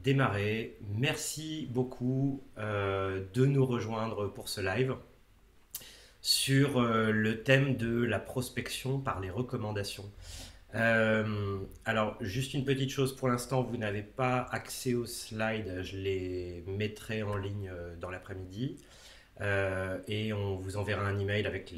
démarrer. Merci beaucoup de nous rejoindre pour ce live sur le thème de la prospection par les recommandations. Alors, juste une petite chose, pour l'instant, vous n'avez pas accès aux slides, je les mettrai en ligne dans l'après-midi et on vous enverra un email avec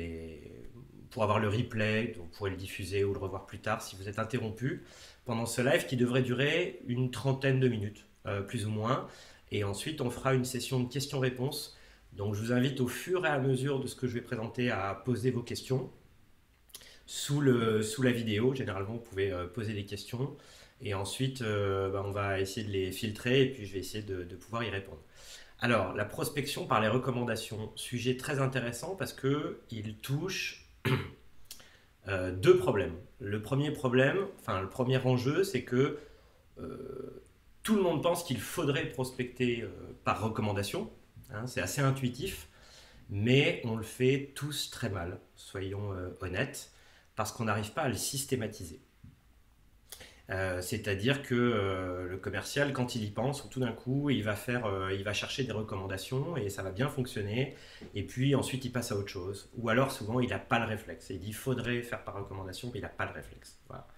pour avoir le replay, vous pourrez le diffuser ou le revoir plus tard si vous êtes interrompu pendant ce live qui devrait durer une trentaine de minutes, plus ou moins. Et ensuite, on fera une session de questions-réponses. Donc, je vous invite au fur et à mesure de ce que je vais présenter à poser vos questions sous la vidéo. Généralement, vous pouvez poser des questions et ensuite, on va essayer de les filtrer et puis je vais essayer de pouvoir y répondre. Alors, la prospection par les recommandations, sujet très intéressant parce qu'il touche deux problèmes. Le premier problème, enfin le premier enjeu, c'est que tout le monde pense qu'il faudrait prospecter par recommandation. Hein, c'est assez intuitif, mais on le fait tous très mal, soyons honnêtes, parce qu'on n'arrive pas à le systématiser. C'est-à-dire que le commercial, quand il y pense, tout d'un coup, il va chercher des recommandations et ça va bien fonctionner. Et puis ensuite, il passe à autre chose. Ou alors, souvent, il n'a pas le réflexe. Il dit, il faudrait faire par recommandation, mais il n'a pas le réflexe. Voilà.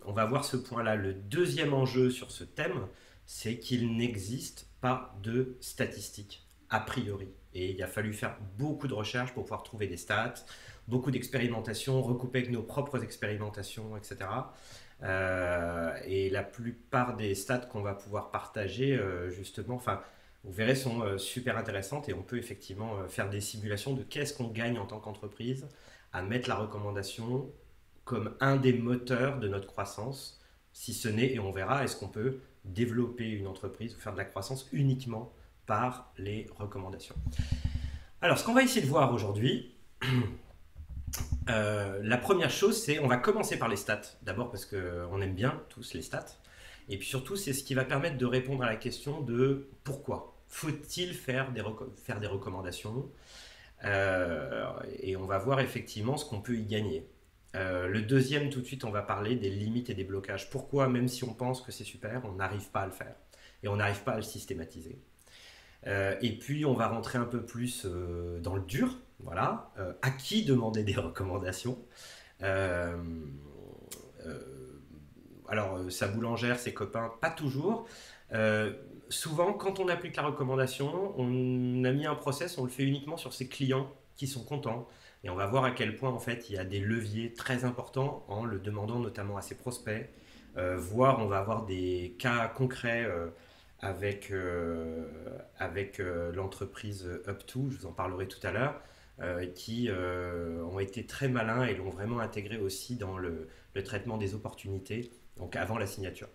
On va voir ce point-là. Le deuxième enjeu sur ce thème, c'est qu'il n'existe pas de statistiques, a priori. Et il a fallu faire beaucoup de recherches pour pouvoir trouver des stats, beaucoup d'expérimentations, recouper avec nos propres expérimentations, etc. Et la plupart des stats qu'on va pouvoir partager, justement, enfin, vous verrez, sont super intéressantes et on peut effectivement faire des simulations de qu'est-ce qu'on gagne en tant qu'entreprise à mettre la recommandation comme un des moteurs de notre croissance, si ce n'est, et on verra, est-ce qu'on peut développer une entreprise ou faire de la croissance uniquement par les recommandations. Alors, ce qu'on va essayer de voir aujourd'hui, la première chose, c'est on va commencer par les stats. D'abord parce qu'on aime bien tous les stats. Et puis surtout, c'est ce qui va permettre de répondre à la question de pourquoi faut-il faire des recommandations. Et on va voir effectivement ce qu'on peut y gagner. Le deuxième, tout de suite, on va parler des limites et des blocages. Pourquoi, même si on pense que c'est super, on n'arrive pas à le faire. Et on n'arrive pas à le systématiser. Et puis, on va rentrer un peu plus dans le dur. Voilà. À qui demander des recommandations. Euh, euh, alors, sa boulangère, ses copains, pas toujours. Souvent, quand on applique la recommandation, on a mis un process, on le fait uniquement sur ses clients qui sont contents. Et on va voir à quel point, en fait, il y a des leviers très importants en le demandant notamment à ses prospects. Voire, on va avoir des cas concrets avec l'entreprise Up2, je vous en parlerai tout à l'heure, qui ont été très malins et l'ont vraiment intégré aussi dans le traitement des opportunités, donc avant la signature.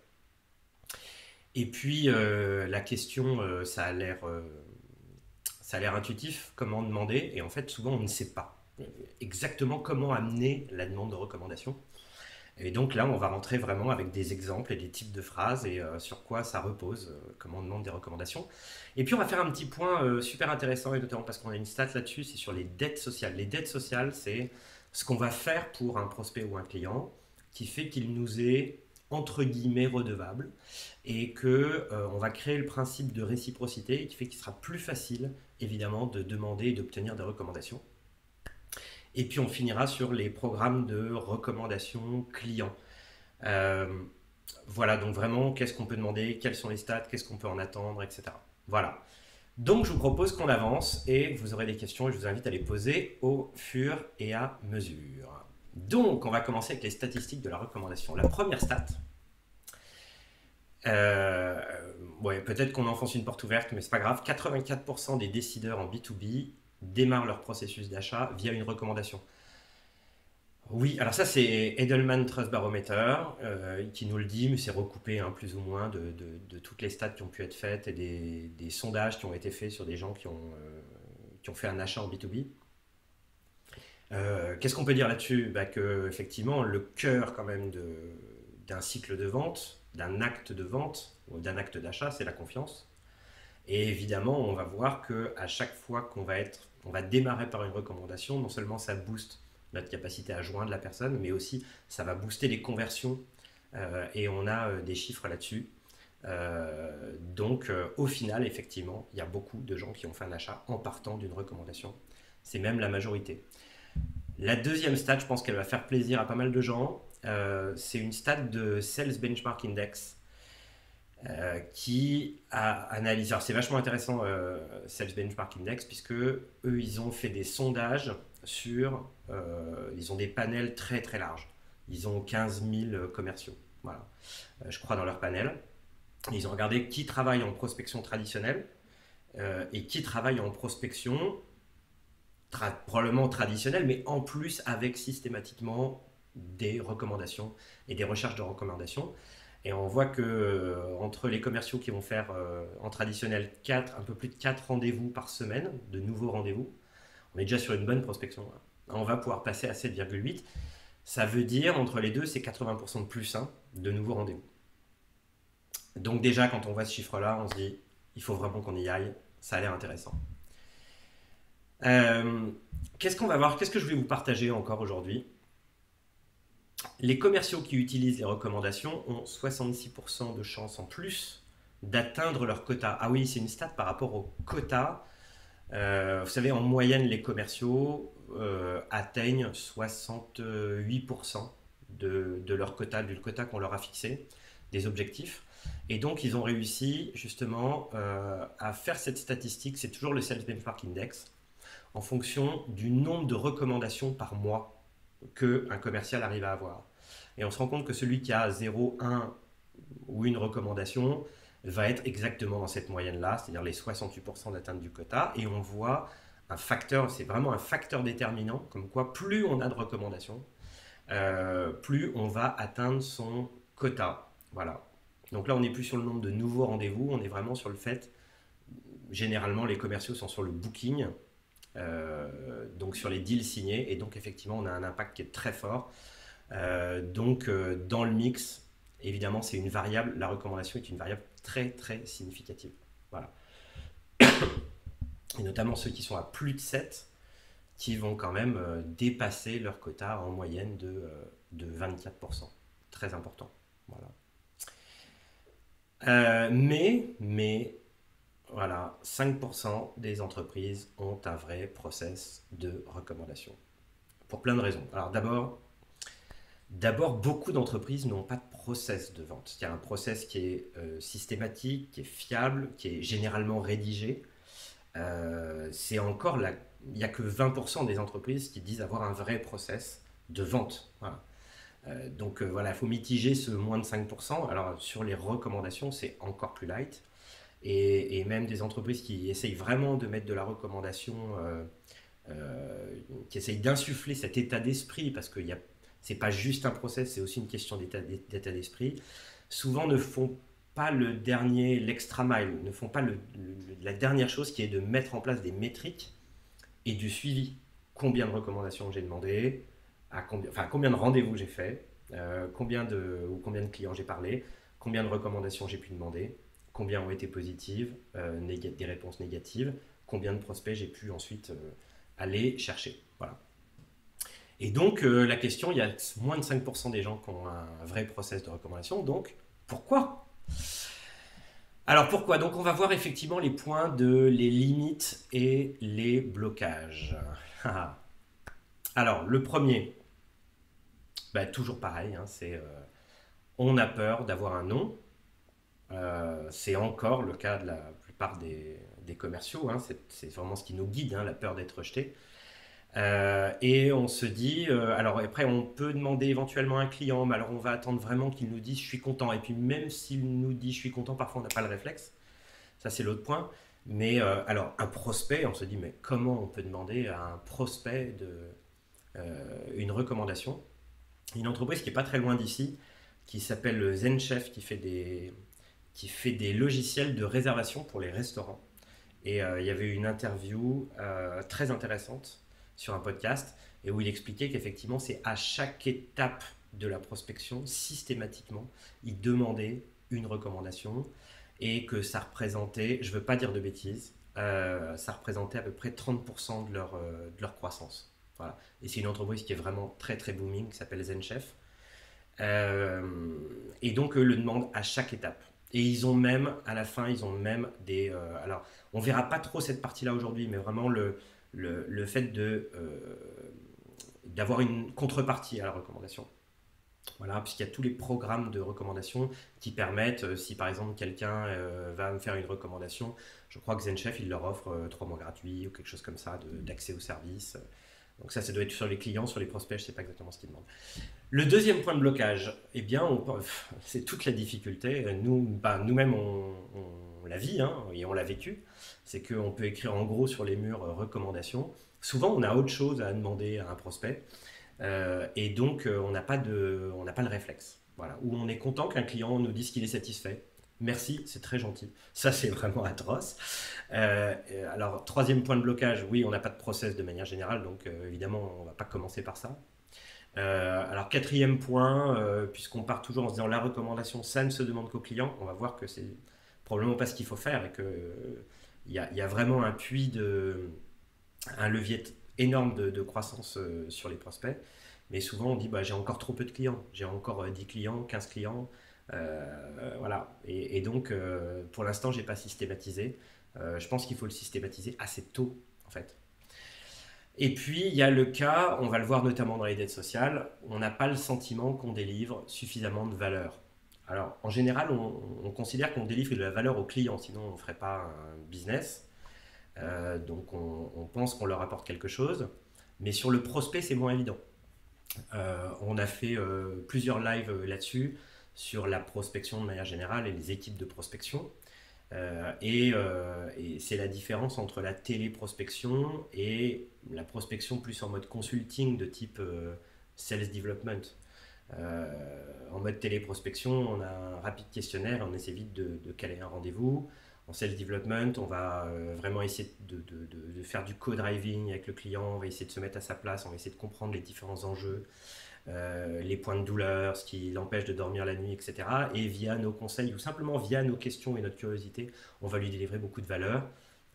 Et puis la question, ça a l'air intuitif, comment demander, et en fait souvent on ne sait pas exactement comment amener la demande de recommandation. Et donc là, on va rentrer vraiment avec des exemples et des types de phrases et sur quoi ça repose, comment on demande des recommandations. Et puis on va faire un petit point super intéressant, et notamment parce qu'on a une stat là-dessus, c'est sur les dettes sociales. Les dettes sociales, c'est ce qu'on va faire pour un prospect ou un client qui fait qu'il nous est entre guillemets redevable et que on va créer le principe de réciprocité qui fait qu'il sera plus facile évidemment de demander et d'obtenir des recommandations. Et puis on finira sur les programmes de recommandation clients. Euh, voilà, donc vraiment, qu'est-ce qu'on peut demander, quels sont les stats, qu'est-ce qu'on peut en attendre, etc. Voilà. Donc je vous propose qu'on avance et vous aurez des questions et je vous invite à les poser au fur et à mesure. Donc on va commencer avec les statistiques de la recommandation. La première stat, euh, ouais, peut-être qu'on enfonce une porte ouverte, mais c'est pas grave, 84% des décideurs en B2B démarrent leur processus d'achat via une recommandation. Oui, alors ça c'est Edelman Trust Barometer qui nous le dit, mais c'est recoupé hein, plus ou moins de toutes les stats qui ont pu être faites et des sondages qui ont été faits sur des gens qui ont fait un achat en B2B. Qu'est-ce qu'on peut dire là-dessus? Que effectivement le cœur quand même d'un cycle de vente, d'un acte de vente, ou d'un acte d'achat, c'est la confiance. Et évidemment, on va voir que à chaque fois on va démarrer par une recommandation, non seulement ça booste notre capacité à joindre la personne, mais aussi ça va booster les conversions et on a des chiffres là-dessus. Au final, effectivement, il y a beaucoup de gens qui ont fait un achat en partant d'une recommandation. C'est même la majorité. La deuxième stat, je pense qu'elle va faire plaisir à pas mal de gens. C'est une stat de Sales Benchmark Index qui a analysé. Alors c'est vachement intéressant, Sales Benchmark Index, puisque eux, ils ont fait des sondages sur. Ils ont des panels très très larges. Ils ont 15 000 commerciaux, voilà, je crois, dans leur panel. Ils ont regardé qui travaille en prospection traditionnelle et qui travaille en prospection probablement traditionnelle, mais en plus avec systématiquement des recommandations et des recherches de recommandations. Et on voit que entre les commerciaux qui vont faire en traditionnel un peu plus de 4 rendez-vous par semaine, de nouveaux rendez-vous, on est déjà sur une bonne prospection. On va pouvoir passer à 7,8. Ça veut dire, entre les deux, c'est 80% de plus de nouveaux rendez-vous. Donc déjà, quand on voit ce chiffre-là, on se dit, il faut vraiment qu'on y aille. Ça a l'air intéressant. Qu'est-ce qu'on va voir? Qu'est-ce que je vais vous partager encore aujourd'hui? Les commerciaux qui utilisent les recommandations ont 66% de chances en plus d'atteindre leur quota. Ah oui, c'est une stat par rapport au quota. Vous savez, en moyenne, les commerciaux atteignent 68% de leur quota, du quota qu'on leur a fixé, des objectifs. Et donc, ils ont réussi justement à faire cette statistique. C'est toujours le Sales Benchmark Index, en fonction du nombre de recommandations par mois qu'un commercial arrive à avoir. Et on se rend compte que celui qui a 0, 1 ou une recommandation va être exactement dans cette moyenne-là, c'est-à-dire les 68% d'atteinte du quota. Et on voit un facteur, c'est vraiment un facteur déterminant, comme quoi plus on a de recommandations, plus on va atteindre son quota. Voilà. Donc là, on n'est plus sur le nombre de nouveaux rendez-vous, on est vraiment sur le fait, généralement les commerciaux sont sur le booking, donc sur les deals signés, et donc effectivement on a un impact qui est très fort. Dans le mix, évidemment c'est une variable, la recommandation est une variable très très significative. Voilà. Et notamment ceux qui sont à plus de 7, qui vont quand même dépasser leur quota en moyenne de 24%. Très important. Voilà. Mais voilà, 5% des entreprises ont un vrai process de recommandation. Pour plein de raisons. Alors d'abord, beaucoup d'entreprises n'ont pas de process de vente. Il y a un process qui est systématique, qui est fiable, qui est généralement rédigé. C'est encore il n'y a que 20% des entreprises qui disent avoir un vrai process de vente. Voilà. Voilà, il faut mitiger ce moins de 5%. Alors sur les recommandations, c'est encore plus light. Et même des entreprises qui essayent vraiment de mettre de la recommandation, qui essayent d'insuffler cet état d'esprit, parce que c'est pas juste un process, c'est aussi une question d'état d'esprit, souvent ne font pas l'extra mile, ne font pas la dernière chose qui est de mettre en place des métriques et du suivi. Combien de recommandations j'ai demandé, combien de rendez-vous j'ai fait, combien de clients j'ai parlé, combien de recommandations j'ai pu demander, combien ont été positives, des réponses négatives, combien de prospects j'ai pu ensuite aller chercher. Voilà. Et donc la question, il y a moins de 5% des gens qui ont un vrai process de recommandation, donc pourquoi? Alors pourquoi? Donc on va voir effectivement les points les limites et les blocages. Alors le premier, toujours pareil, c'est on a peur d'avoir un non. C'est encore le cas de la plupart des commerciaux, c'est vraiment ce qui nous guide, la peur d'être rejeté. Et on se dit, alors après on peut demander éventuellement à un client, mais alors on va attendre vraiment qu'il nous dise je suis content. Et puis même s'il nous dit je suis content, parfois on n'a pas le réflexe. Ça c'est l'autre point. Mais alors un prospect, on se dit mais comment on peut demander à un prospect une recommandation? Une entreprise qui n'est pas très loin d'ici, qui s'appelle ZenChef, qui fait des logiciels de réservation pour les restaurants. Et il y avait une interview très intéressante sur un podcast, et où il expliquait qu'effectivement c'est à chaque étape de la prospection, systématiquement, il demandait une recommandation, et que ça représentait, je ne veux pas dire de bêtises, ça représentait à peu près 30% de leur croissance. Voilà. Et c'est une entreprise qui est vraiment très très booming, qui s'appelle ZenChef. Et donc eux le demandent à chaque étape. Et ils ont même, à la fin, ils ont même des... alors, on verra pas trop cette partie-là aujourd'hui, mais vraiment le fait d'avoir une contrepartie à la recommandation. Voilà, puisqu'il y a tous les programmes de recommandation qui permettent, si par exemple quelqu'un va me faire une recommandation, je crois que ZenChef, il leur offre 3 mois gratuits ou quelque chose comme ça d'accès au service. Donc ça doit être sur les clients, sur les prospects, je ne sais pas exactement ce qu'ils demandent. Le deuxième point de blocage, eh bien, c'est toute la difficulté. Nous-mêmes, on la vit hein, et on l'a vécu. C'est qu'on peut écrire en gros sur les murs recommandations. Souvent, on a autre chose à demander à un prospect. Et donc, on n'a pas le réflexe. Voilà. Ou on est content qu'un client nous dise qu'il est satisfait. Merci, c'est très gentil. Ça, c'est vraiment atroce. Alors, troisième point de blocage, oui, on n'a pas de process de manière générale, donc évidemment, on ne va pas commencer par ça. Alors, quatrième point, puisqu'on part toujours en se disant la recommandation, ça ne se demande qu'au client, on va voir que c'est probablement pas ce qu'il faut faire et qu'il y a vraiment un levier énorme de croissance sur les prospects. Mais souvent, on dit bah, j'ai encore trop peu de clients. J'ai encore 10 clients, 15 clients. Voilà. Et donc, pour l'instant, je n'ai pas systématisé. Je pense qu'il faut le systématiser assez tôt, en fait. Et puis, il y a le cas, on va le voir notamment dans les dettes sociales, on n'a pas le sentiment qu'on délivre suffisamment de valeur. Alors, en général, on considère qu'on délivre de la valeur aux clients, sinon on ne ferait pas un business. Donc, on pense qu'on leur apporte quelque chose. Mais sur le prospect, c'est moins évident. On a fait plusieurs lives là-dessus, sur la prospection de manière générale et les équipes de prospection. Et c'est la différence entre la téléprospection et la prospection plus en mode consulting de type sales development. En mode téléprospection, on a un rapide questionnaire, on essaie vite de caler un rendez-vous. En sales development, on va vraiment essayer de faire du co-driving avec le client, on va essayer de se mettre à sa place, on va essayer de comprendre les différents enjeux, les points de douleur, ce qui l'empêche de dormir la nuit, etc. Et via nos conseils ou simplement via nos questions et notre curiosité, on va lui délivrer beaucoup de valeur.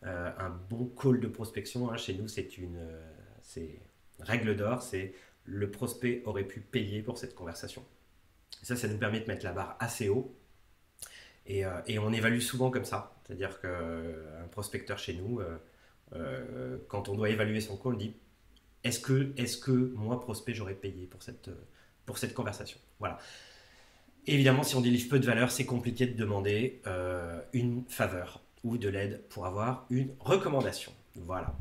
Un bon call de prospection, hein, chez nous, c'est règle d'or, c'est le prospect aurait pu payer pour cette conversation. Ça nous permet de mettre la barre assez haut. Et on évalue souvent comme ça. C'est-à-dire qu'un prospecteur chez nous, quand on doit évaluer son call, dit est-ce que moi, prospect, j'aurais payé pour cette conversation. Voilà. Évidemment, si on délivre peu de valeur, c'est compliqué de demander une faveur ou de l'aide pour avoir une recommandation. Voilà.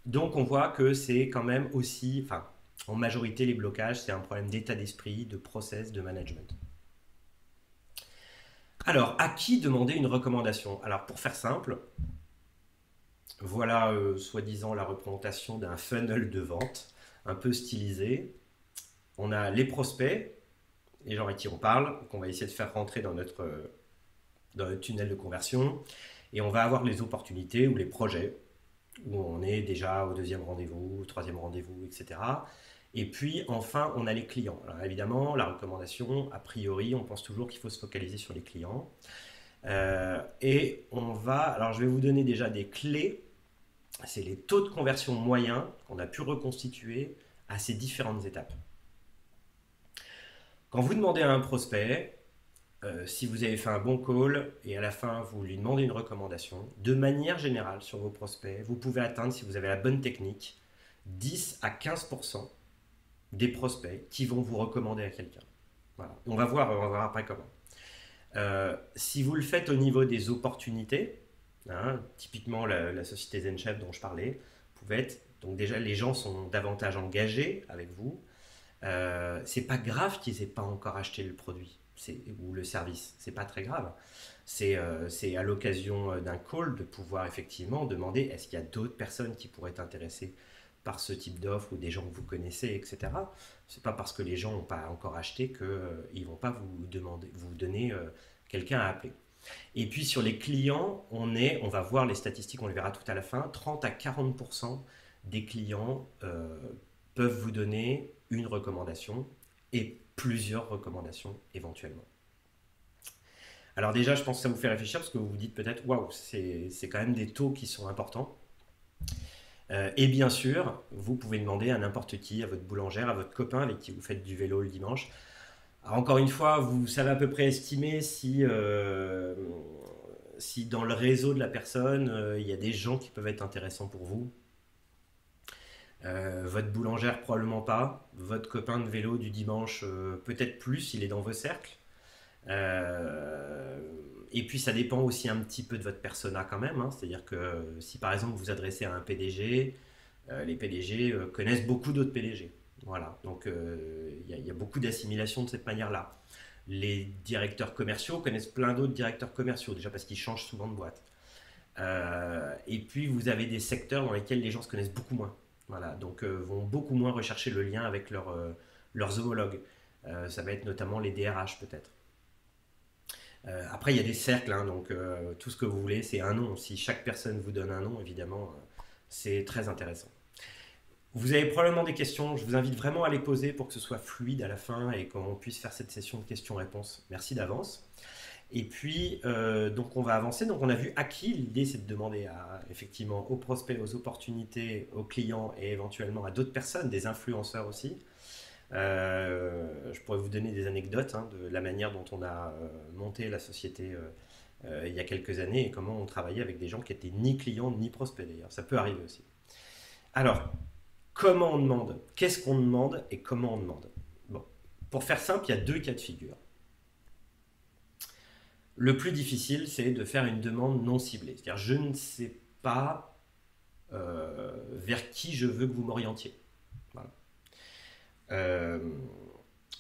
Donc on voit que c'est quand même aussi, enfin, en majorité, les blocages, c'est un problème d'état d'esprit, de process, de management. Alors, à qui demander une recommandation? Alors, pour faire simple, voilà, soi-disant, la représentation d'un funnel de vente, un peu stylisé. On a les prospects, les gens avec qui on parle, qu'on va essayer de faire rentrer dans notre tunnel de conversion. Et on va avoir les opportunités ou les projets, où on est déjà au deuxième rendez-vous, au troisième rendez-vous, etc. Et puis, enfin, on a les clients. Alors, évidemment, la recommandation, a priori, on pense toujours qu'il faut se focaliser sur les clients. Et on va... Alors, je vais vous donner déjà des clés. C'est les taux de conversion moyens qu'on a pu reconstituer à ces différentes étapes. Quand vous demandez à un prospect, si vous avez fait un bon call et à la fin vous lui demandez une recommandation, de manière générale sur vos prospects, vous pouvez atteindre, si vous avez la bonne technique, 10 à 15% des prospects qui vont vous recommander à quelqu'un. Voilà. On va voir après comment. Si vous le faites au niveau des opportunités, hein, typiquement la société ZenChef dont je parlais, pouvait être, donc déjà les gens sont davantage engagés avec vous. C'est pas grave qu'ils n'aient pas encore acheté le produit ou le service, c'est pas très grave. C'est à l'occasion d'un call de pouvoir effectivement demander est-ce qu'il y a d'autres personnes qui pourraient être intéressées par ce type d'offre ou des gens que vous connaissez, etc. C'est pas parce que les gens n'ont pas encore acheté qu'ils vont pas vous donner quelqu'un à appeler. Et puis sur les clients, on va voir les statistiques, on les verra tout à la fin, 30 à 40% des clients peuvent vous donner une recommandation et plusieurs recommandations éventuellement. Alors déjà, je pense que ça vous fait réfléchir parce que vous vous dites peut-être, waouh, c'est quand même des taux qui sont importants. Et bien sûr, vous pouvez demander à n'importe qui, à votre boulangère, à votre copain avec qui vous faites du vélo le dimanche, Alors, encore une fois, vous savez à peu près estimer si dans le réseau de la personne, il y a des gens qui peuvent être intéressants pour vous. Votre boulangère, probablement pas. Votre copain de vélo du dimanche, peut-être plus, il est dans vos cercles. Euh, et puis ça dépend aussi un petit peu de votre persona quand même, hein. C'est-à-dire que si par exemple vous vous adressez à un PDG, les PDG connaissent beaucoup d'autres PDG. Voilà, donc il y a beaucoup d'assimilation de cette manière-là. Les directeurs commerciaux connaissent plein d'autres directeurs commerciaux, déjà parce qu'ils changent souvent de boîte. Et puis vous avez des secteurs dans lesquels les gens se connaissent beaucoup moins. Voilà, donc vont beaucoup moins rechercher le lien avec leurs homologues. Ça va être notamment les DRH peut-être. Après, il y a des cercles, hein, donc tout ce que vous voulez, c'est un nom. Si chaque personne vous donne un nom, évidemment, c'est très intéressant. Vous avez probablement des questions, je vous invite vraiment à les poser pour que ce soit fluide à la fin et qu'on puisse faire cette session de questions-réponses. Merci d'avance. Et puis, donc on va avancer. Donc on a vu à qui. L'idée, c'est de demander effectivement aux prospects, aux opportunités, aux clients et éventuellement à d'autres personnes, des influenceurs aussi. Je pourrais vous donner des anecdotes, hein, de la manière dont on a monté la société il y a quelques années et comment on travaillait avec des gens qui étaient ni clients ni prospects d'ailleurs. Ça peut arriver aussi. Alors, comment on demande? Qu'est-ce qu'on demande et comment on demande? Bon, pour faire simple, il y a deux cas de figure. Le plus difficile, c'est de faire une demande non ciblée. C'est-à-dire, je ne sais pas vers qui je veux que vous m'orientiez. Voilà. Euh,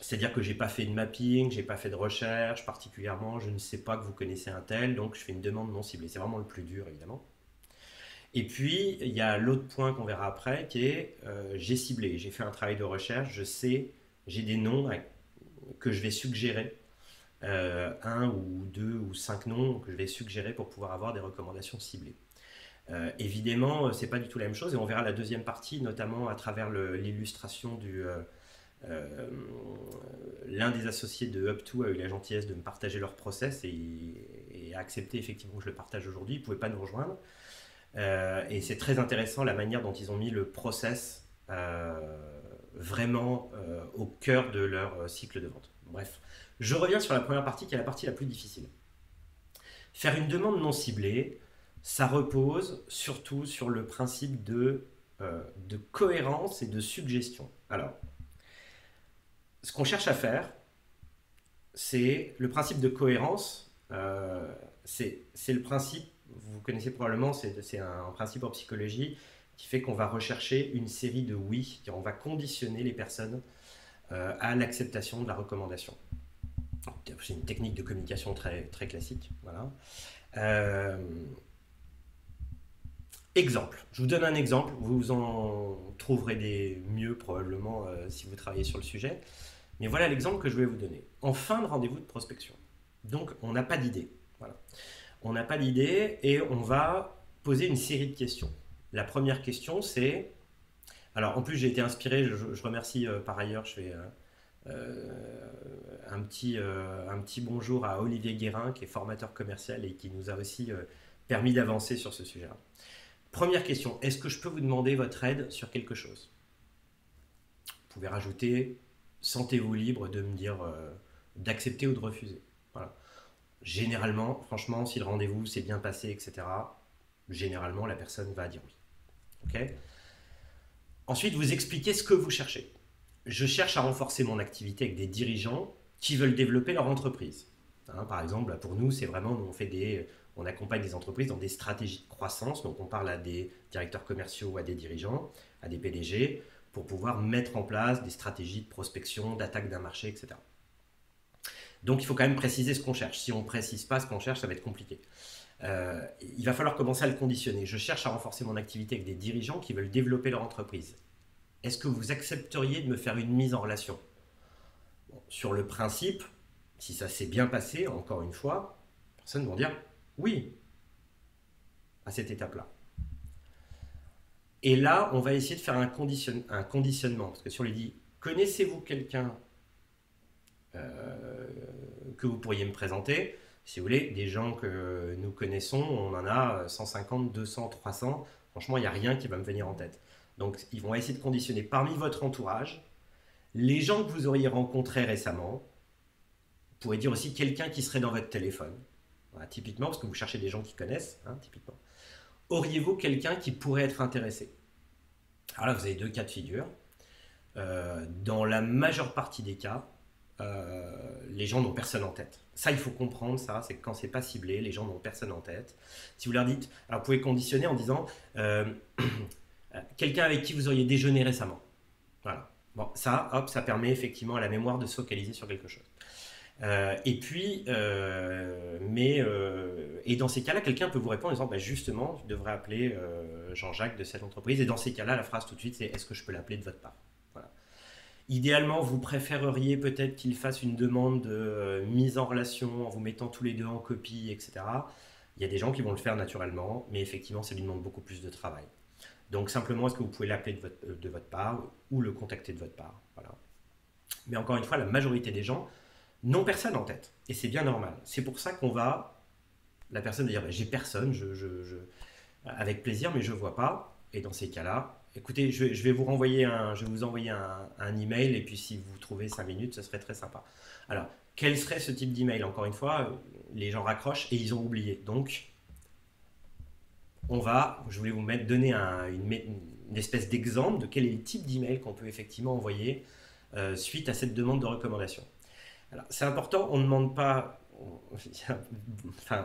C'est-à-dire que j'ai pas fait de mapping, j'ai pas fait de recherche particulièrement, je ne sais pas que vous connaissez un tel, donc je fais une demande non ciblée. C'est vraiment le plus dur, évidemment. Et puis, il y a l'autre point qu'on verra après, qui est j'ai ciblé, j'ai fait un travail de recherche, je sais, j'ai des noms que je vais suggérer, un ou deux ou cinq noms que je vais suggérer pour pouvoir avoir des recommandations ciblées. Évidemment, c'est pas du tout la même chose, et on verra la deuxième partie, notamment à travers l'illustration euh, l'un des associés de Up2 a eu la gentillesse de me partager leur process et a accepté effectivement que je le partage aujourd'hui. Il ne pouvait pas nous rejoindre. Et c'est très intéressant la manière dont ils ont mis le process vraiment au cœur de leur cycle de vente. Bref, je reviens sur la première partie qui est la partie la plus difficile. Faire une demande non ciblée, ça repose surtout sur le principe de cohérence et de suggestion. Alors, ce qu'on cherche à faire, c'est le principe de cohérence. C'est le principe, vous connaissez probablement, c'est un principe en psychologie qui fait qu'on va rechercher une série de oui, on va conditionner les personnes à l'acceptation de la recommandation. C'est une technique de communication très, très classique. Voilà. Euh, Exemple, je vous donne un exemple, vous en trouverez des mieux probablement si vous travaillez sur le sujet. Mais voilà l'exemple que je vais vous donner. En fin de rendez-vous de prospection, donc on n'a pas d'idée. Voilà. On n'a pas d'idée et on va poser une série de questions. La première question, c'est... Alors en plus j'ai été inspiré, je remercie par ailleurs, je fais un petit bonjour à Olivier Guérin qui est formateur commercial et qui nous a aussi permis d'avancer sur ce sujet-là. Première question, est-ce que je peux vous demander votre aide sur quelque chose? Vous pouvez rajouter, sentez-vous libre de me dire d'accepter ou de refuser. Voilà. Généralement, franchement, si le rendez-vous s'est bien passé, etc., généralement, la personne va dire oui. Okay. Ensuite, vous expliquez ce que vous cherchez. Je cherche à renforcer mon activité avec des dirigeants qui veulent développer leur entreprise. Hein, par exemple, pour nous, c'est vraiment, on accompagne des entreprises dans des stratégies de croissance. Donc, on parle à des directeurs commerciaux, à des dirigeants, à des PDG, pour pouvoir mettre en place des stratégies de prospection, d'attaque d'un marché, etc. Donc il faut quand même préciser ce qu'on cherche. Si on ne précise pas ce qu'on cherche, ça va être compliqué. Il va falloir commencer à le conditionner. Je cherche à renforcer mon activité avec des dirigeants qui veulent développer leur entreprise. Est-ce que vous accepteriez de me faire une mise en relation? Bon, sur le principe, si ça s'est bien passé, encore une fois, les personnes vont dire oui à cette étape-là. Et là, on va essayer de faire un conditionnement. Parce que si on lui dit, connaissez-vous quelqu'un que vous pourriez me présenter? Si vous voulez, des gens que nous connaissons, on en a 150, 200, 300. Franchement, il n'y a rien qui va me venir en tête. Donc, ils vont essayer de conditionner parmi votre entourage les gens que vous auriez rencontrés récemment pourrez dire aussi quelqu'un qui serait dans votre téléphone. Voilà, typiquement, parce que vous cherchez des gens qui connaissent, hein, typiquement. Auriez-vous quelqu'un qui pourrait être intéressé? Alors là, vous avez deux cas de figure. Dans la majeure partie des cas, les gens n'ont personne en tête. Ça, il faut comprendre ça, c'est que quand c'est pas ciblé, les gens n'ont personne en tête. Si vous leur dites, alors vous pouvez conditionner en disant quelqu'un avec qui vous auriez déjeuné récemment. Voilà. Bon, ça, hop, ça permet effectivement à la mémoire de se focaliser sur quelque chose. Et puis, et dans ces cas-là, quelqu'un peut vous répondre en disant, bah, justement, je devrais appeler Jean-Jacques de cette entreprise. Et dans ces cas-là, la phrase tout de suite, c'est est-ce que je peux l'appeler de votre part? Voilà. Idéalement, vous préféreriez peut-être qu'il fasse une demande de mise en relation en vous mettant tous les deux en copie, etc. Il y a des gens qui vont le faire naturellement, mais effectivement, ça lui demande beaucoup plus de travail. Donc simplement, est-ce que vous pouvez l'appeler de votre part ou le contacter de votre part? Voilà. Mais encore une fois, la majorité des gens n'ont personne en tête. Et c'est bien normal. C'est pour ça qu'on va... La personne va dire, bah, j'ai personne, avec plaisir, mais je ne vois pas. Et dans ces cas-là, écoutez, je vais vous envoyer un email, et puis si vous trouvez 5 minutes, ce serait très sympa. Alors, quel serait ce type d'email? Encore une fois, les gens raccrochent et ils ont oublié. Donc, je voulais vous donner une espèce d'exemple de quel est le type d'email qu'on peut effectivement envoyer suite à cette demande de recommandation. Alors, c'est important, on ne demande pas,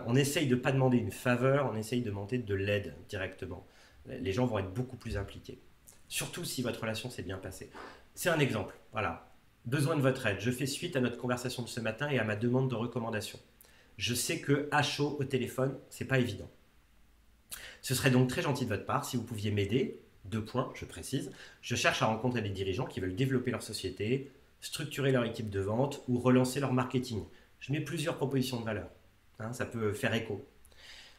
on essaye de ne pas demander une faveur, on essaye de demander de l'aide directement. Les gens vont être beaucoup plus impliqués. Surtout si votre relation s'est bien passée. C'est un exemple, voilà. Besoin de votre aide. Je fais suite à notre conversation de ce matin et à ma demande de recommandation. Je sais que à chaud au téléphone, c'est pas évident. Ce serait donc très gentil de votre part si vous pouviez m'aider. 2 points, je précise. Je cherche à rencontrer des dirigeants qui veulent développer leur société, structurer leur équipe de vente ou relancer leur marketing. Je mets plusieurs propositions de valeur. Hein, ça peut faire écho.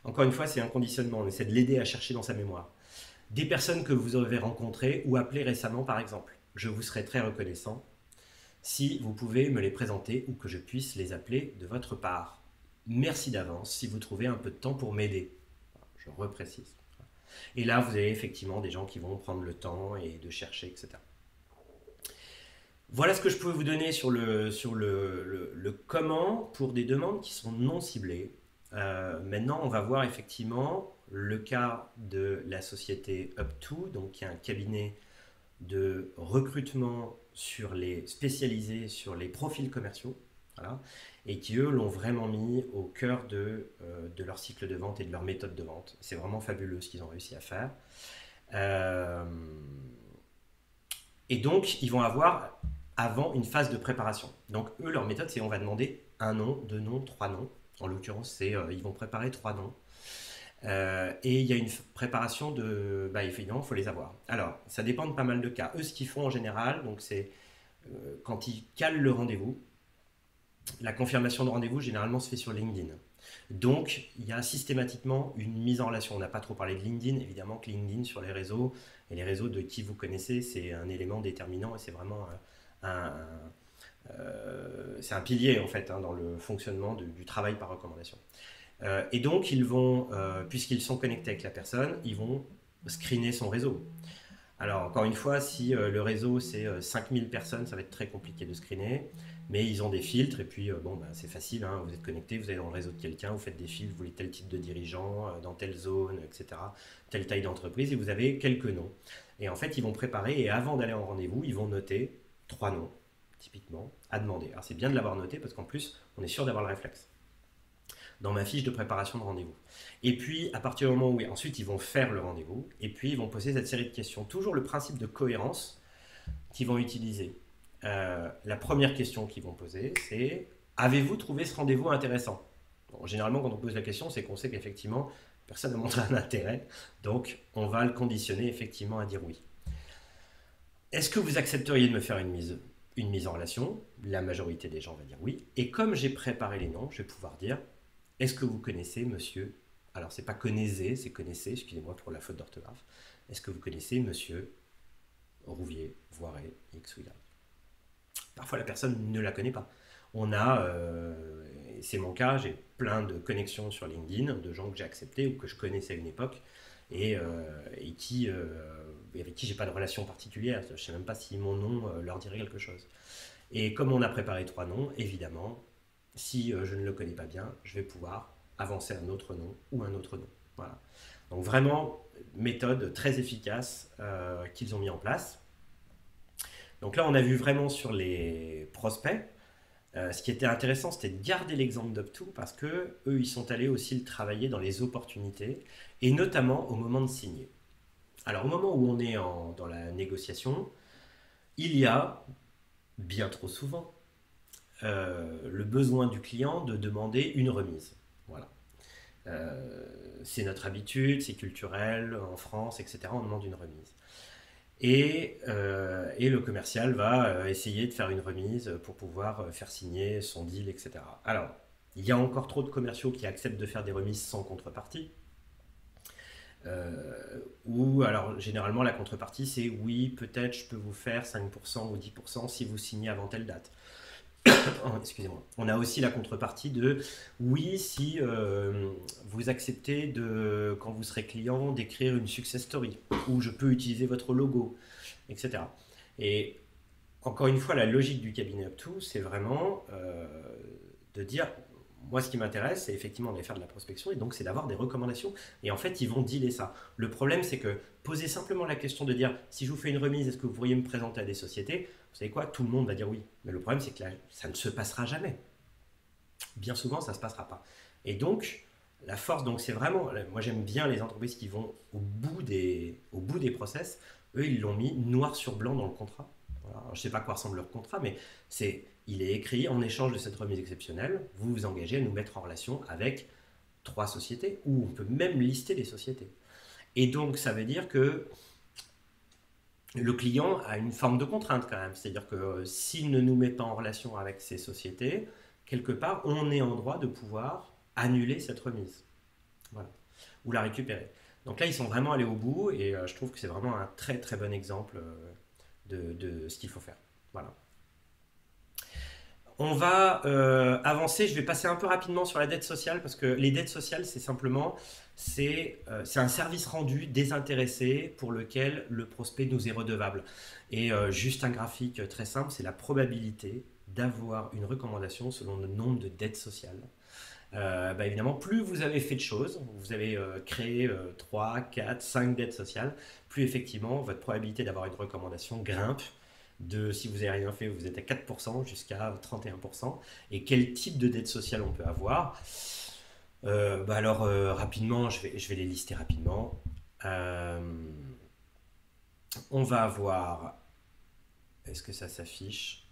Encore une fois, c'est un conditionnement. On essaie de l'aider à chercher dans sa mémoire. Des personnes que vous avez rencontrées ou appelées récemment, par exemple. Je vous serai très reconnaissant si vous pouvez me les présenter ou que je puisse les appeler de votre part. Merci d'avance si vous trouvez un peu de temps pour m'aider. Je reprécise. Et là, vous avez effectivement des gens qui vont prendre le temps et de chercher, etc. Voilà ce que je peux vous donner sur le comment pour des demandes qui sont non ciblées. Maintenant, on va voir effectivement le cas de la société Up2, donc qui est un cabinet de recrutement spécialisé sur les profils commerciaux, voilà, et qui eux l'ont vraiment mis au cœur de leur cycle de vente et de leur méthode de vente. C'est vraiment fabuleux ce qu'ils ont réussi à faire. Et donc, ils vont avoir avant une phase de préparation. Donc, eux, leur méthode, c'est on va demander un nom, 2 noms, 3 noms. En l'occurrence, ils vont préparer 3 noms. Et il y a une préparation de... Bah, évidemment, il faut les avoir. Alors, ça dépend de pas mal de cas. Eux, ce qu'ils font en général, donc c'est quand ils calent le rendez-vous, la confirmation de rendez-vous, généralement, se fait sur LinkedIn. Donc, il y a systématiquement une mise en relation. On n'a pas trop parlé de LinkedIn. Évidemment que LinkedIn, sur les réseaux, et les réseaux de qui vous connaissez, c'est un élément déterminant et c'est vraiment c'est un pilier, en fait, hein, dans le fonctionnement du travail par recommandation. Et donc, puisqu'ils sont connectés avec la personne, ils vont screener son réseau. Alors, encore une fois, si le réseau, c'est 5000 personnes, ça va être très compliqué de screener. Mais ils ont des filtres, et puis c'est facile, hein, vous êtes connecté, vous allez dans le réseau de quelqu'un, vous faites des filtres, vous voulez tel type de dirigeant, dans telle zone, etc., telle taille d'entreprise, et vous avez quelques noms. Et en fait, ils vont préparer, et avant d'aller en rendez-vous, ils vont noter 3 noms, typiquement, à demander. Alors c'est bien de l'avoir noté, parce qu'en plus, on est sûr d'avoir le réflexe dans ma fiche de préparation de rendez-vous. Et puis, à partir du moment où ensuite ils vont faire le rendez-vous, et puis ils vont poser cette série de questions. Toujours le principe de cohérence qu'ils vont utiliser. La première question qu'ils vont poser, c'est « Avez-vous trouvé ce rendez-vous intéressant ?» Bon, généralement, quand on pose la question, c'est qu'on sait qu'effectivement, personne n'a montré un intérêt, donc on va le conditionner effectivement à dire oui. Est-ce que vous accepteriez de me faire une mise en relation? La majorité des gens va dire oui. Et comme j'ai préparé les noms, je vais pouvoir dire « Est-ce que vous connaissez monsieur ?» Alors, c'est pas connaissez, c'est connaissez, excusez-moi pour la faute d'orthographe. Est-ce que vous connaissez monsieur Rouvier, Voiret, X ou Y? Parfois, la personne ne la connaît pas. C'est mon cas, j'ai plein de connexions sur LinkedIn, de gens que j'ai acceptés ou que je connaissais à une époque et avec qui j'ai pas de relation particulière. Je sais même pas si mon nom leur dirait quelque chose. Et comme on a préparé 3 noms, évidemment, si je ne le connais pas bien, je vais pouvoir avancer un autre nom ou un autre nom. Voilà. Donc vraiment, méthode très efficace qu'ils ont mis en place. Donc là, on a vu vraiment sur les prospects. Ce qui était intéressant, c'était de garder l'exemple d'Up2 parce que eux, ils sont allés aussi le travailler dans les opportunités et notamment au moment de signer. Alors, au moment où on est dans la négociation, il y a bien trop souvent le besoin du client de demander une remise. Voilà. C'est notre habitude, c'est culturel, en France, etc. On demande une remise. Et le commercial va essayer de faire une remise pour pouvoir faire signer son deal, etc. Alors, il y a encore trop de commerciaux qui acceptent de faire des remises sans contrepartie. Ou alors, généralement, la contrepartie, c'est oui, peut-être je peux vous faire 5% ou 10% si vous signez avant telle date. Oh, excusez-moi. On a aussi la contrepartie de oui, si vous acceptez de, quand vous serez client, d'écrire une success story où je peux utiliser votre logo, etc. Et encore une fois, la logique du cabinet Up2, c'est vraiment de dire moi, ce qui m'intéresse, c'est effectivement d'aller faire de la prospection et donc c'est d'avoir des recommandations. Et en fait, ils vont dealer ça. Le problème, c'est que poser simplement la question de dire si je vous fais une remise, est-ce que vous pourriez me présenter à des sociétés? Vous savez quoi? Tout le monde va dire oui. Mais le problème, c'est que là, ça ne se passera jamais. Bien souvent, ça ne se passera pas. Et donc, la force, donc c'est vraiment, moi j'aime bien les entreprises qui vont au bout des process. Eux, ils l'ont mis noir sur blanc dans le contrat. Voilà. Alors, je ne sais pas à quoi ressemble leur contrat, mais il est écrit en échange de cette remise exceptionnelle, vous vous engagez à nous mettre en relation avec 3 sociétés, ou on peut même lister les sociétés. Et donc, ça veut dire que le client a une forme de contrainte quand même. C'est-à-dire que s'il ne nous met pas en relation avec ces sociétés, quelque part, on est en droit de pouvoir annuler cette remise. Voilà. Ou la récupérer. Donc là, ils sont vraiment allés au bout et je trouve que c'est vraiment un très très bon exemple de ce qu'il faut faire. Voilà. On va avancer, je vais passer un peu rapidement sur la dette sociale parce que les dettes sociales, c'est simplement c'est un service rendu désintéressé pour lequel le prospect nous est redevable. Et juste un graphique très simple, c'est la probabilité d'avoir une recommandation selon le nombre de dettes sociales. Évidemment, plus vous avez fait de choses, vous avez créé 3, 4, 5 dettes sociales, plus effectivement votre probabilité d'avoir une recommandation grimpe de si vous n'avez rien fait, vous êtes à 4% jusqu'à 31%. Et quel type de dette sociale on peut avoir? Rapidement, je vais les lister rapidement. Euh, on va avoir. Est-ce que ça s'affiche?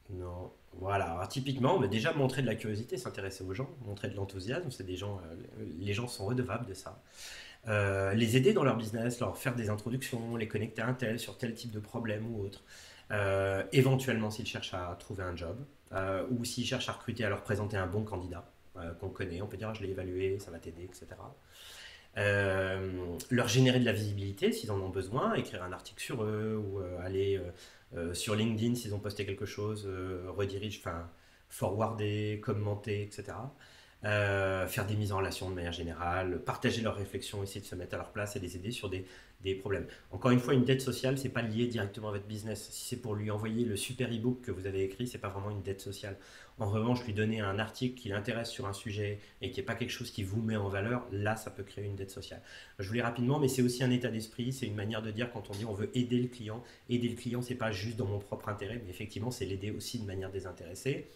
Non. Voilà. Alors, typiquement, déjà montrer de la curiosité, s'intéresser aux gens, montrer de l'enthousiasme, c'est des gens, les gens sont redevables de ça. Les aider dans leur business, leur faire des introductions, les connecter à un tel sur tel type de problème ou autre. Éventuellement, s'ils cherchent à trouver un job ou s'ils cherchent à recruter, à leur présenter un bon candidat qu'on connaît, on peut dire ah, je l'ai évalué, ça va t'aider, etc. Leur générer de la visibilité s'ils en ont besoin, écrire un article sur eux ou aller sur LinkedIn s'ils ont posté quelque chose, redirige, enfin forwarder, commenter, etc. Faire des mises en relation de manière générale, partager leurs réflexions, essayer de se mettre à leur place et les aider sur des problèmes. Encore une fois, une dette sociale, c'est pas lié directement à votre business. Si c'est pour lui envoyer le super e-book que vous avez écrit, c'est pas vraiment une dette sociale. En revanche, lui donner un article qui l'intéresse sur un sujet et qui n'est pas quelque chose qui vous met en valeur, là, ça peut créer une dette sociale. Je vous l'ai rapidement, mais c'est aussi un état d'esprit, c'est une manière de dire quand on dit on veut aider le client. Aider le client, c'est pas juste dans mon propre intérêt, mais effectivement, c'est l'aider aussi de manière désintéressée.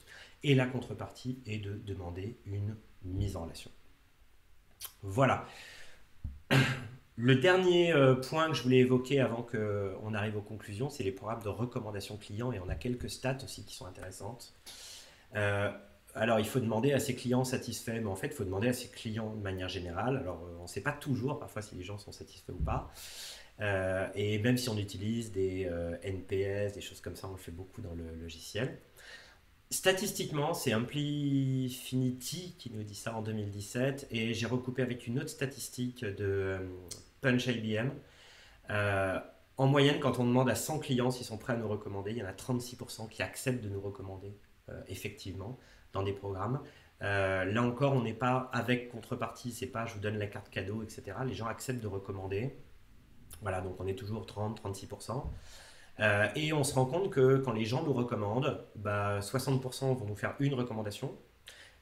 Et la contrepartie est de demander une mise en relation. Voilà. Le dernier point que je voulais évoquer avant qu'on arrive aux conclusions, c'est les programmes de recommandation client et on a quelques stats aussi qui sont intéressantes. Euh, alors, il faut demander à ses clients satisfaits, mais en fait, il faut demander à ses clients de manière générale. Alors, on ne sait pas toujours parfois si les gens sont satisfaits ou pas. Et même si on utilise des NPS, des choses comme ça, on le fait beaucoup dans le logiciel. Statistiquement, c'est Amplifinity qui nous dit ça en 2017 et j'ai recoupé avec une autre statistique de Punch IBM. Euh, En moyenne, quand on demande à 100 clients s'ils sont prêts à nous recommander, il y en a 36% qui acceptent de nous recommander effectivement dans des programmes. Là encore, on n'est pas avec contrepartie, c'est pas je vous donne la carte cadeau, etc. Les gens acceptent de recommander. Voilà, donc on est toujours 30-36%. Et on se rend compte que quand les gens nous recommandent, bah, 60% vont nous faire une recommandation,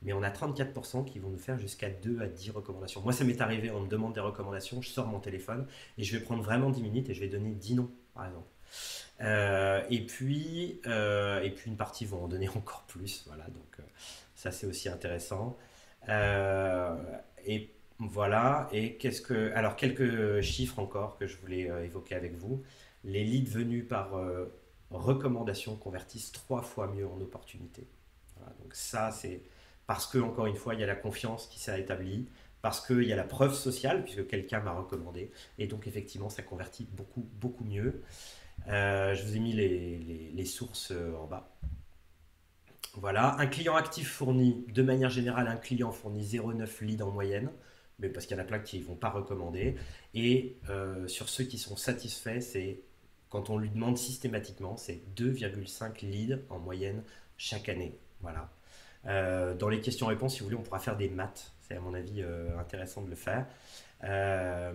mais on a 34% qui vont nous faire jusqu'à 2 à 10 recommandations. Moi, ça m'est arrivé, on me demande des recommandations, je sors mon téléphone et je vais prendre vraiment 10 minutes et je vais donner 10 noms, par exemple. Et puis une partie vont en donner encore plus, voilà, donc ça c'est aussi intéressant. Euh, et voilà, et alors quelques chiffres encore que je voulais évoquer avec vous. Les leads venus par recommandation convertissent 3 fois mieux en opportunités. Voilà, donc ça c'est parce que encore une fois il y a la confiance qui s'est établie, parce qu'il y a la preuve sociale puisque quelqu'un m'a recommandé, et donc effectivement ça convertit beaucoup beaucoup mieux. Je vous ai mis les sources en bas. Voilà, un client actif fournit, de manière générale, un client fournit 0,9 leads en moyenne, mais parce qu'il y en a plein qui ne vont pas recommander. Et sur ceux qui sont satisfaits, c'est quand on lui demande systématiquement, c'est 2,5 leads en moyenne chaque année. Voilà. Dans les questions-réponses, si vous voulez, on pourra faire des maths. C'est à mon avis intéressant de le faire. Euh,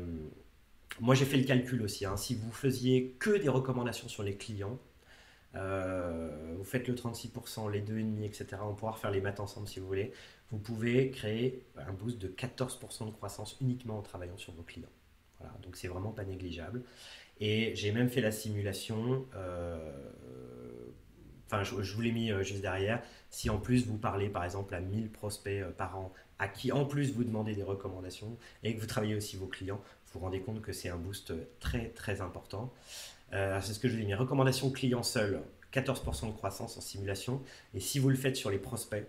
Moi, j'ai fait le calcul aussi, hein. Si vous faisiez que des recommandations sur les clients, vous faites le 36%, les 2,5, etc. On pourra refaire les maths ensemble si vous voulez. Vous pouvez créer un boost de 14% de croissance uniquement en travaillant sur vos clients. Voilà, donc c'est vraiment pas négligeable. Et j'ai même fait la simulation. Enfin, je vous l'ai mis juste derrière. Si en plus vous parlez par exemple à 1000 prospects par an, à qui en plus vous demandez des recommandations et que vous travaillez aussi vos clients, vous vous rendez compte que c'est un boost très très important. C'est ce que je vous ai mis. Recommandation client seul, 14% de croissance en simulation. Et si vous le faites sur les prospects,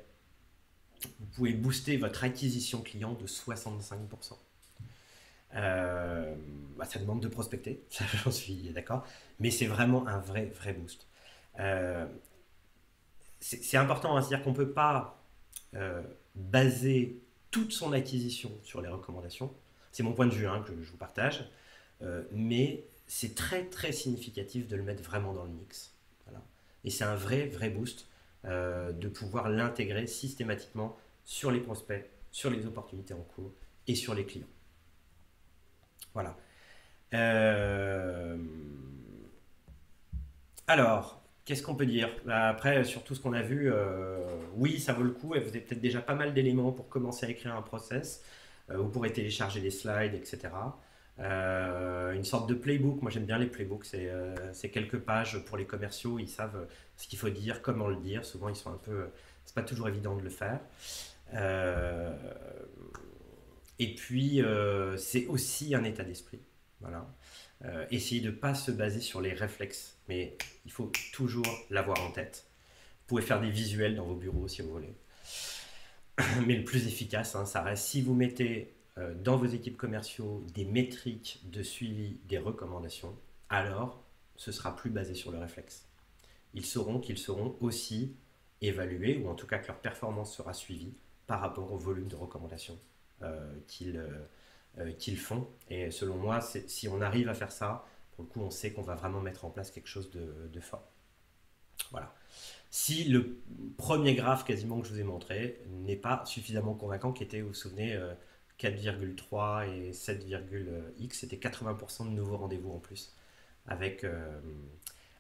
vous pouvez booster votre acquisition client de 65%. Ça demande de prospecter, ça j'en suis d'accord, mais c'est vraiment un vrai boost. Euh, c'est important, hein, c'est-à-dire qu'on ne peut pas baser toute son acquisition sur les recommandations. C'est mon point de vue hein, que je vous partage. Mais c'est très très significatif de le mettre vraiment dans le mix. Voilà. Et c'est un vrai boost de pouvoir l'intégrer systématiquement sur les prospects, sur les opportunités en cours et sur les clients. Voilà. Euh, Alors, qu'est-ce qu'on peut dire? Après, sur tout ce qu'on a vu, oui, ça vaut le coup et vous avez peut-être déjà pas mal d'éléments pour commencer à écrire un process. Vous pourrez télécharger des slides, etc. Une sorte de playbook. Moi, j'aime bien les playbooks. C'est quelques pages pour les commerciaux. Ils savent ce qu'il faut dire, comment le dire. Souvent, ils sont un peu. C'est pas toujours évident de le faire. Euh, et puis, c'est aussi un état d'esprit. Voilà. Essayez de ne pas se baser sur les réflexes, mais il faut toujours l'avoir en tête. Vous pouvez faire des visuels dans vos bureaux si vous voulez. Mais le plus efficace, hein, ça reste si vous mettez dans vos équipes commerciaux des métriques de suivi des recommandations, alors ce sera plus basé sur le réflexe. Ils sauront qu'ils seront aussi évalués, ou en tout cas que leur performance sera suivie par rapport au volume de recommandations qu'ils font. Et selon moi, si on arrive à faire ça, pour le coup, on sait qu'on va vraiment mettre en place quelque chose de fort. Voilà. Si le premier graphe quasiment que je vous ai montré n'est pas suffisamment convaincant, qui était, vous vous souvenez, 4,3 et 7,x, c'était 80% de nouveaux rendez-vous en plus avec,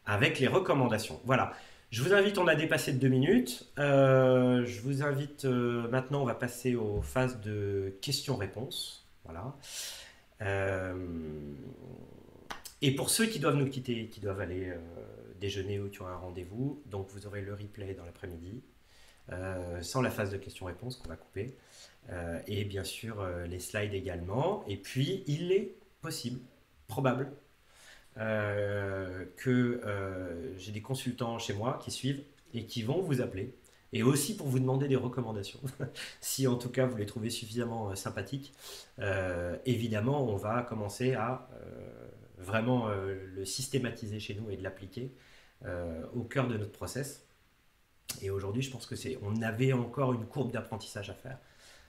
avec les recommandations. Voilà. Je vous invite, on a dépassé de 2 minutes. Je vous invite, maintenant, on va passer aux phases de questions-réponses. Voilà. Euh, et pour ceux qui doivent nous quitter, qui doivent aller déjeuner ou qui ont un rendez-vous, donc vous aurez le replay dans l'après-midi, sans la phase de questions-réponses qu'on va couper, et bien sûr les slides également. Et puis, il est possible, probable, que j'ai des consultants chez moi qui suivent et qui vont vous appeler. Et aussi pour vous demander des recommandations. Si en tout cas vous les trouvez suffisamment sympathiques, évidemment on va commencer à vraiment le systématiser chez nous et de l'appliquer au cœur de notre process. Et aujourd'hui, je pense que on avait encore une courbe d'apprentissage à faire.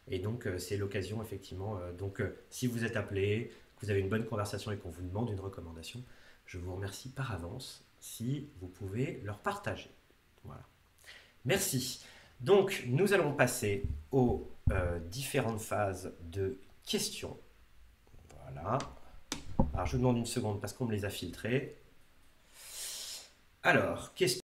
Et donc, c'est l'occasion, effectivement. Donc, si vous êtes appelé, que vous avez une bonne conversation et qu'on vous demande une recommandation, je vous remercie par avance si vous pouvez leur partager. Voilà. Merci. Donc, nous allons passer aux différentes phases de questions. Voilà. Alors, je vous demande une seconde parce qu'on me les a filtrées. Alors, question.